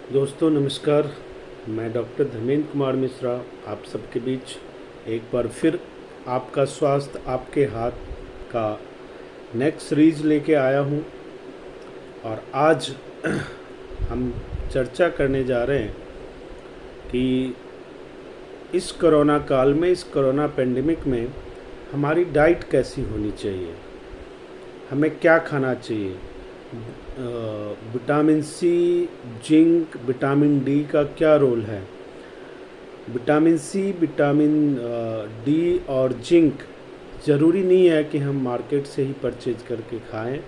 दोस्तों नमस्कार। मैं डॉक्टर धर्मेंद्र कुमार मिश्रा आप सबके बीच एक बार फिर आपका स्वास्थ्य आपके हाथ का नेक्स्ट सीरीज लेके आया हूँ। और आज हम चर्चा करने जा रहे हैं कि इस कोरोना काल में, इस कोरोना पेंडेमिक में हमारी डाइट कैसी होनी चाहिए, हमें क्या खाना चाहिए। Vitamin C, zinc, vitamin D का क्या रोल है। विटामिन सी, विटामिन डी और जिंक ज़रूरी नहीं है कि हम मार्केट से ही परचेज करके खाएं।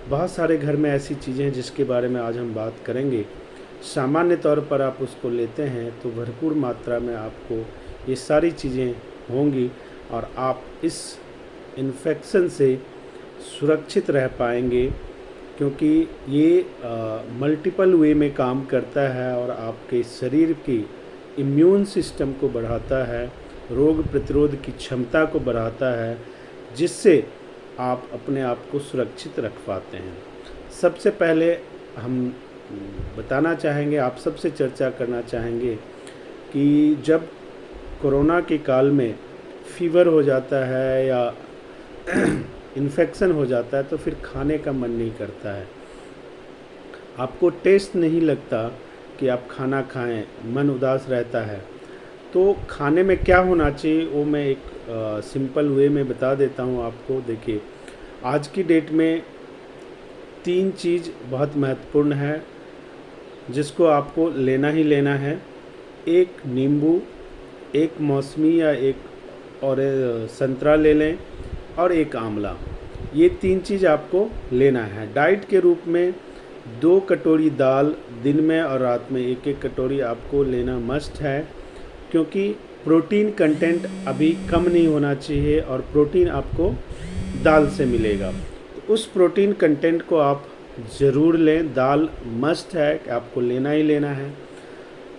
बहुत सारे घर में ऐसी चीज़ें हैं जिसके बारे में आज हम बात करेंगे। सामान्य तौर पर आप उसको लेते हैं तो भरपूर मात्रा में आपको ये सारी चीज़ें होंगी और आप इस इन्फेक्शन से सुरक्षित रह पाएंगे, क्योंकि ये मल्टीपल वे में काम करता है और आपके शरीर की इम्यून सिस्टम को बढ़ाता है, रोग प्रतिरोध की क्षमता को बढ़ाता है, जिससे आप अपने आप को सुरक्षित रख पाते हैं। सबसे पहले हम बताना चाहेंगे, आप सबसे चर्चा करना चाहेंगे कि जब कोरोना के काल में फीवर हो जाता है या इन्फेक्शन हो जाता है तो फिर खाने का मन नहीं करता है, आपको टेस्ट नहीं लगता कि आप खाना खाएं, मन उदास रहता है। तो खाने में क्या होना चाहिए वो मैं एक सिंपल वे में बता देता हूं आपको। देखिए, आज की डेट में 3 चीज़ बहुत महत्वपूर्ण है जिसको आपको लेना ही लेना है। एक नींबू, एक मौसमी या एक और संतरा ले लें और एक आंवला। ये 3 चीज़ आपको लेना है। डाइट के रूप में 2 कटोरी दाल दिन में और रात में 1-1 कटोरी आपको लेना मस्ट है, क्योंकि प्रोटीन कंटेंट अभी कम नहीं होना चाहिए और प्रोटीन आपको दाल से मिलेगा। तो उस प्रोटीन कंटेंट को आप ज़रूर लें। दाल मस्ट है कि आपको लेना ही लेना है।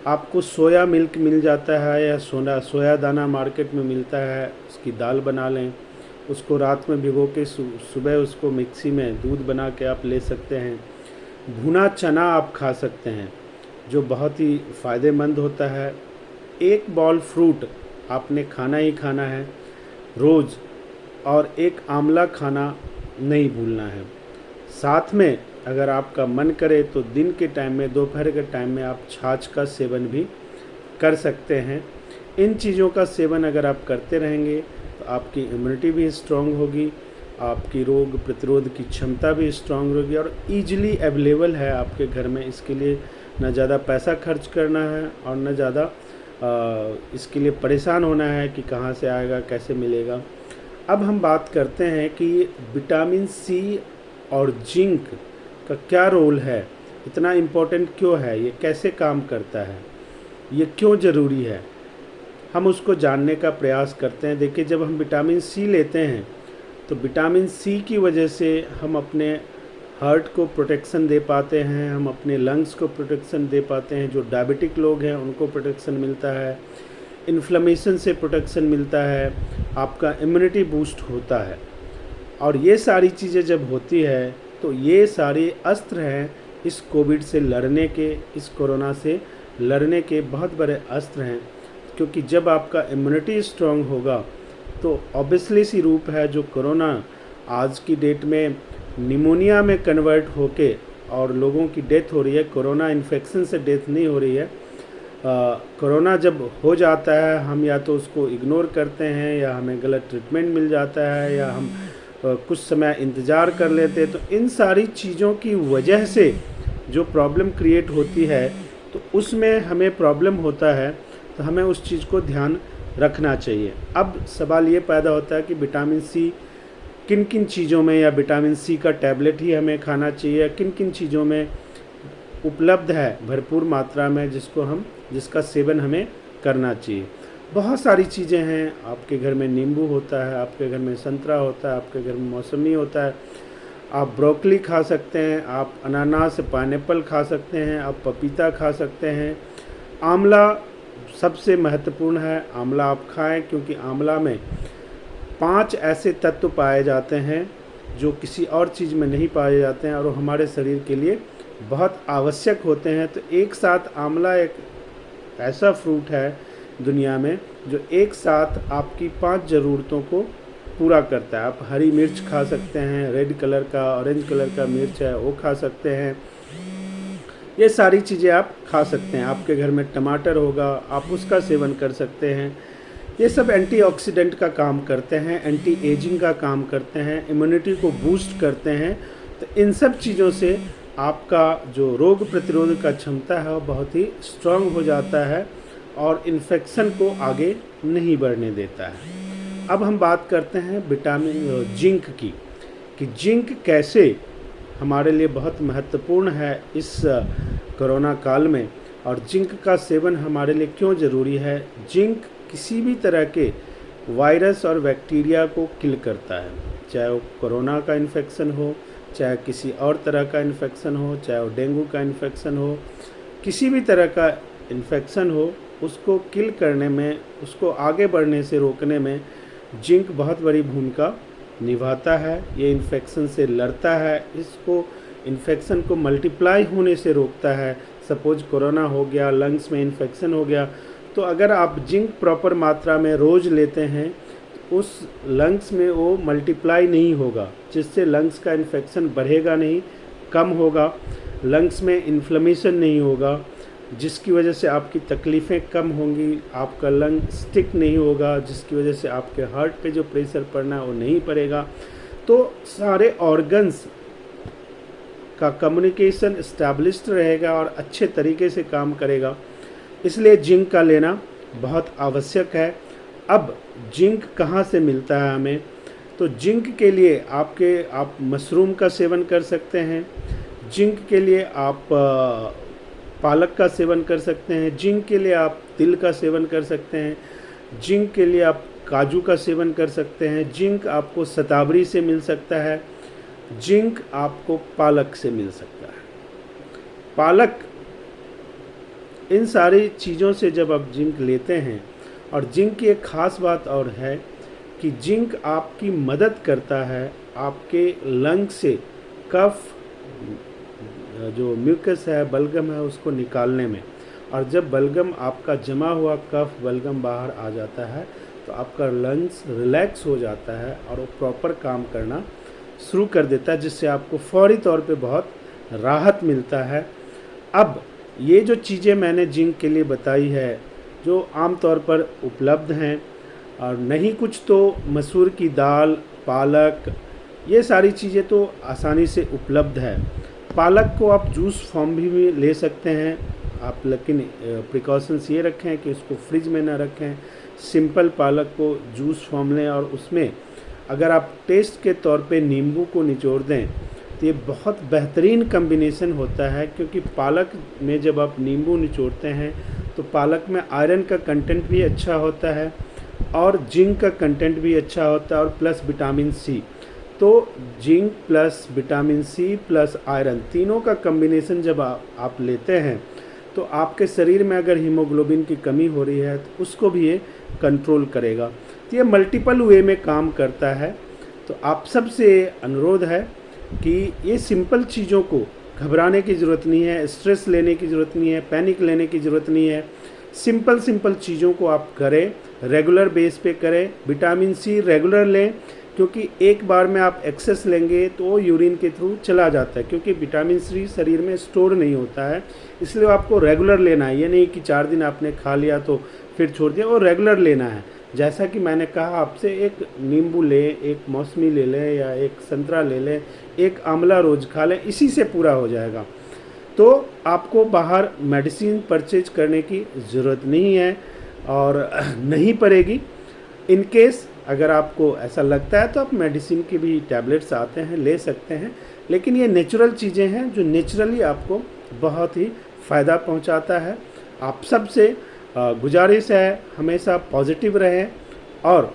आपको सोया मिल्क मिल जाता है या सोया दाना मार्केट में मिलता है, उसकी दाल बना लें। उसको रात में भिगो के सुबह उसको मिक्सी में दूध बना के आप ले सकते हैं। भुना चना आप खा सकते हैं जो बहुत ही फ़ायदेमंद होता है। एक बॉल फ्रूट आपने खाना ही खाना है रोज़, और एक आंवला खाना नहीं भूलना है। साथ में अगर आपका मन करे तो दिन के टाइम में, दोपहर के टाइम में आप छाछ का सेवन भी कर सकते हैं। इन चीज़ों का सेवन अगर आप करते रहेंगे तो आपकी इम्यूनिटी भी स्ट्रॉन्ग होगी, आपकी रोग प्रतिरोध की क्षमता भी स्ट्रॉन्ग होगी और ईजिली अवेलेबल है आपके घर में। इसके लिए न ज़्यादा पैसा खर्च करना है और न ज़्यादा इसके लिए परेशान होना है कि कहाँ से आएगा, कैसे मिलेगा। अब हम बात करते हैं कि विटामिन सी और जिंक का क्या रोल है, इतना इम्पोर्टेंट क्यों है, ये कैसे काम करता है, ये क्यों ज़रूरी है, हम उसको जानने का प्रयास करते हैं। देखिए, जब हम विटामिन सी लेते हैं तो विटामिन सी की वजह से हम अपने हार्ट को प्रोटेक्शन दे पाते हैं, हम अपने लंग्स को प्रोटेक्शन दे पाते हैं। जो डायबिटिक लोग हैं उनको प्रोटेक्शन मिलता है, इन्फ्लेमेशन से प्रोटेक्शन मिलता है, आपका इम्यूनिटी बूस्ट होता है। और ये सारी चीज़ें जब होती है तो ये सारे अस्त्र हैं इस कोविड से लड़ने के, इस कोरोना से लड़ने के बहुत बड़े अस्त्र हैं। क्योंकि जब आपका इम्यूनिटी स्ट्रांग होगा तो ऑब्वियसली सी रूप है, जो कोरोना आज की डेट में निमोनिया में कन्वर्ट होके और लोगों की डेथ हो रही है, कोरोना इन्फेक्शन से डेथ नहीं हो रही है। कोरोना जब हो जाता है हम या तो उसको इग्नोर करते हैं या हमें गलत ट्रीटमेंट मिल जाता है या हम कुछ समय इंतज़ार कर लेते हैं। तो इन सारी चीज़ों की वजह से जो प्रॉब्लम क्रिएट होती है तो उसमें हमें प्रॉब्लम होता है, तो हमें उस चीज़ को ध्यान रखना चाहिए। अब सवाल ये पैदा होता है कि विटामिन सी किन किन चीज़ों में, या विटामिन सी का टैबलेट ही हमें खाना चाहिए, किन किन चीज़ों में उपलब्ध है भरपूर मात्रा में जिसका सेवन हमें करना चाहिए। बहुत सारी चीज़ें हैं। आपके घर में नींबू होता है, आपके घर में संतरा होता है, आपके घर में मौसमी होता है, आप ब्रोकली खा सकते हैं, आप अनानास पाइनएप्पल खा सकते हैं, आप पपीता खा सकते हैं। आंवला सबसे महत्वपूर्ण है, आंवला आप खाएं, क्योंकि आंवला में 5 ऐसे तत्व पाए जाते हैं जो किसी और चीज़ में नहीं पाए जाते हैं और वो हमारे शरीर के लिए बहुत आवश्यक होते हैं। तो एक साथ आंवला एक ऐसा फ्रूट है दुनिया में जो एक साथ आपकी 5 ज़रूरतों को पूरा करता है। आप हरी मिर्च खा सकते हैं, रेड कलर का, ऑरेंज कलर का मिर्च है वो खा सकते हैं, ये सारी चीज़ें आप खा सकते हैं। आपके घर में टमाटर होगा, आप उसका सेवन कर सकते हैं। ये सब एंटीऑक्सीडेंट का काम करते हैं, एंटी एजिंग का काम करते हैं, इम्यूनिटी को बूस्ट करते हैं। तो इन सब चीज़ों से आपका जो रोग प्रतिरोध का क्षमता है वो बहुत ही स्ट्रांग हो जाता है और इन्फेक्शन को आगे नहीं बढ़ने देता है। अब हम बात करते हैं विटामिन जिंक की, कि जिंक कैसे हमारे लिए बहुत महत्वपूर्ण है इस कोरोना काल में, और जिंक का सेवन हमारे लिए क्यों ज़रूरी है। जिंक किसी भी तरह के वायरस और बैक्टीरिया को किल करता है, चाहे वो कोरोना का इन्फेक्शन हो, चाहे किसी और तरह का इन्फेक्शन हो, चाहे वो डेंगू का इन्फेक्शन हो, किसी भी तरह का इन्फेक्शन हो, उसको किल करने में, उसको आगे बढ़ने से रोकने में जिंक बहुत बड़ी भूमिका निभाता है। ये इन्फेक्शन से लड़ता है, इसको इन्फेक्शन को मल्टीप्लाई होने से रोकता है। सपोज कोरोना हो गया, लंग्स में इन्फेक्शन हो गया, तो अगर आप जिंक प्रॉपर मात्रा में रोज़ लेते हैं तो उस लंग्स में वो मल्टीप्लाई नहीं होगा, जिससे लंग्स का इन्फेक्शन बढ़ेगा नहीं, कम होगा, लंग्स में इन्फ्लेमेशन नहीं होगा, जिसकी वजह से आपकी तकलीफ़ें कम होंगी, आपका लंग स्टिक नहीं होगा, जिसकी वजह से आपके हार्ट पे जो प्रेशर पड़ना है वो नहीं पड़ेगा। तो सारे ऑर्गन्स का कम्युनिकेशन इस्टेब्लिश्ड रहेगा और अच्छे तरीके से काम करेगा, इसलिए जिंक का लेना बहुत आवश्यक है। अब जिंक कहाँ से मिलता है हमें, तो जिंक के लिए आप मशरूम का सेवन कर सकते हैं, जिंक के लिए आप पालक का सेवन कर सकते हैं, जिंक के लिए आप तिल का सेवन कर सकते हैं, जिंक के लिए आप काजू का सेवन कर सकते हैं, जिंक आपको शतावरी से मिल सकता है, जिंक आपको पालक से मिल सकता है। पालक, इन सारी चीज़ों से जब आप जिंक लेते हैं, और जिंक की एक ख़ास बात और है कि जिंक आपकी मदद करता है आपके लंग से कफ, जो म्यूकस है, बलगम है, उसको निकालने में। और जब बलगम आपका जमा हुआ कफ बलगम बाहर आ जाता है तो आपका लंग्स रिलैक्स हो जाता है और वो प्रॉपर काम करना शुरू कर देता है, जिससे आपको फौरी तौर पे बहुत राहत मिलता है। अब ये जो चीज़ें मैंने जिंक के लिए बताई है, जो आम तौर पर उपलब्ध हैं, और नहीं कुछ तो मसूर की दाल, पालक, ये सारी चीज़ें तो आसानी से उपलब्ध है। पालक को आप जूस फॉर्म भी ले सकते हैं आप, लेकिन प्रिकॉशंस ये रखें कि उसको फ्रिज में ना रखें। सिंपल पालक को जूस फॉर्म लें और उसमें अगर आप टेस्ट के तौर पे नींबू को निचोड़ दें तो ये बहुत बेहतरीन कम्बिनेशन होता है, क्योंकि पालक में जब आप नींबू निचोड़ते हैं तो पालक में आयरन का कंटेंट भी अच्छा होता है और जिंक का कंटेंट भी अच्छा होता है, और प्लस विटामिन सी। तो zinc plus vitamin C plus iron, तीनों का कम्बिनेशन जब आप लेते हैं तो आपके शरीर में अगर हीमोग्लोबिन की कमी हो रही है तो उसको भी ये कंट्रोल करेगा। तो ये मल्टीपल वे में काम करता है। तो आप सबसे अनुरोध है कि ये सिंपल चीज़ों को घबराने की ज़रूरत नहीं है, स्ट्रेस लेने की ज़रूरत नहीं है, पैनिक लेने की ज़रूरत नहीं है। सिंपल चीज़ों को आप करें, रेगुलर बेस पे करें। विटामिन सी रेगुलर लें, क्योंकि एक बार में आप एक्सेस लेंगे तो वो यूरिन के थ्रू चला जाता है, क्योंकि विटामिन सी शरीर में स्टोर नहीं होता है, इसलिए आपको रेगुलर लेना है। ये नहीं कि 4 दिन आपने खा लिया तो फिर छोड़ दिया, और रेगुलर लेना है। जैसा कि मैंने कहा आपसे, एक नींबू लें, एक मौसमी ले लें, या एक संतरा ले लें, एक आंवला रोज़ खा लें, इसी से पूरा हो जाएगा। तो आपको बाहर मेडिसिन परचेज करने की ज़रूरत नहीं है और नहीं पड़ेगी। इन केस अगर आपको ऐसा लगता है तो आप मेडिसिन की भी टैबलेट्स आते हैं, ले सकते हैं, लेकिन ये नेचुरल चीज़ें हैं जो नेचुरली आपको बहुत ही फ़ायदा पहुंचाता है। आप सबसे गुजारिश है हमेशा पॉजिटिव रहें, और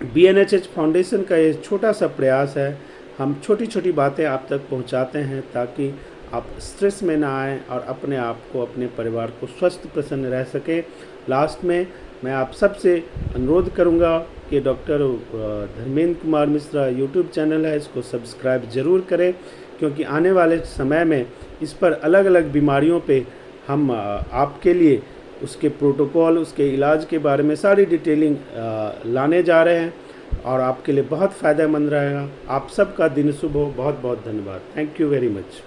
BNHH फाउंडेशन का ये छोटा सा प्रयास है, हम छोटी छोटी बातें आप तक पहुंचाते हैं ताकि आप स्ट्रेस में ना आएँ और अपने आप को, अपने परिवार को स्वस्थ प्रसन्न रह सकें। लास्ट में मैं आप सबसे अनुरोध करूंगा कि doctor Dharmendra Kumar Mishra YouTube channel है, इसको सब्सक्राइब ज़रूर करें, क्योंकि आने वाले समय में इस पर अलग अलग बीमारियों पे हम आपके लिए उसके प्रोटोकॉल, उसके इलाज के बारे में सारी डिटेलिंग लाने जा रहे हैं और आपके लिए बहुत फ़ायदेमंद रहेगा। आप सबका दिन शुभ हो। बहुत बहुत धन्यवाद। Thank you very much.